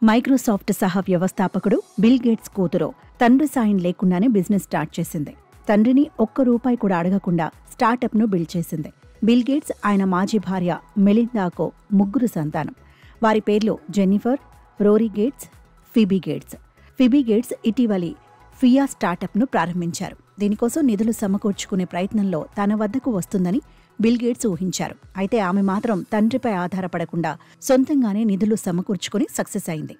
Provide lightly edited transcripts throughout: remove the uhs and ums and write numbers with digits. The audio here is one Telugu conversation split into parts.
మైక్రోసాఫ్ట్ సహ వ్యవస్థాపకుడు బిల్ గేట్స్ కూతురు తండ్రి సాయం లేకుండానే బిజినెస్ స్టార్ట్ చేసింది. తండ్రిని ఒక్క రూపాయి కూడా అడగకుండా స్టార్టప్ను బిల్డ్ చేసింది. బిల్ గేట్స్ ఆయన మాజీ భార్య మెలిండాకు 3 సంతానం. వారి పేర్లు Jennifer, Rory Gates, Phoebe Gates. Phoebe Gates ఇటీవలి ఫియా స్టార్టప్ను ప్రారంభించారు. దీనికోసం నిధులు సమకూర్చుకునే ప్రయత్నంలో తన వద్దకు వస్తుందని బిల్ గేట్స్ ఊహించారు. అయితే ఆమె మాత్రం తండ్రిపై ఆధారపడకుండా సొంతంగానే నిధులు సమకూర్చుకుని సక్సెస్ అయింది.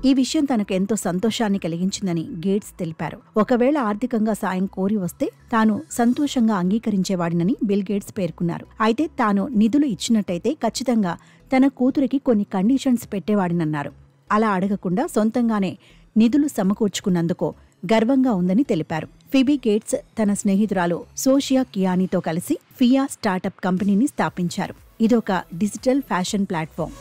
ఈ విషయం తనకు ఎంతో సంతోషాన్ని కలిగించిందని గేట్స్ తెలిపారు. ఒకవేళ ఆర్థికంగా సాయం కోరి వస్తే తాను సంతోషంగా అంగీకరించేవాడినని బిల్ గేట్స్ పేర్కొన్నారు. అయితే తాను నిధులు ఇచ్చినట్టయితే ఖచ్చితంగా తన కూతురికి కొన్ని కండిషన్స్ పెట్టేవాడినన్నారు. అలా అడగకుండా సొంతంగానే నిధులు సమకూర్చుకున్నందుకు గర్వంగా ఉందని తెలిపారు. ఫిబీ గేట్స్ తన స్నేహితురాలు సోషియా కియానీతో కలిసి ఫియా స్టార్టప్ కంపెనీని స్థాపించారు. ఇదొక డిజిటల్ ఫ్యాషన్ ప్లాట్ఫామ్.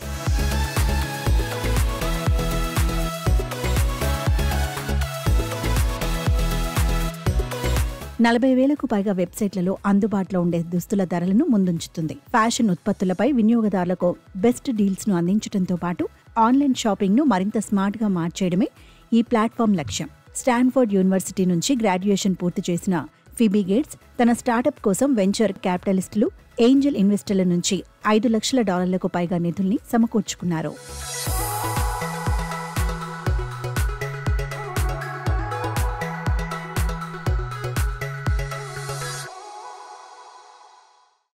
$40,000కు పైగా వెబ్సైట్లలో అందుబాటులో ఉండే దుస్తుల ధరలను ముందుంచుతుంది. ఫ్యాషన్ ఉత్పత్తులపై వినియోగదారులకు బెస్ట్ డీల్స్ ను అందించడంతో పాటు ఆన్లైన్ షాపింగ్ ను మరింత స్మార్ట్ గా మార్చేయడమే ఈ ప్లాట్ఫామ్ లక్ష్యం. స్టాన్ఫోర్డ్ యూనివర్సిటీ నుంచి గ్రాడ్యుయేషన్ పూర్తి చేసిన ఫిబీ గేట్స్ తన స్టార్టప్ కోసం వెంచర్ క్యాపిటలిస్టులు, ఏంజల్ ఇన్వెస్టర్ల నుంచి $5 లక్షల పైగా నిధుల్ని సమకూర్చుకున్నారు.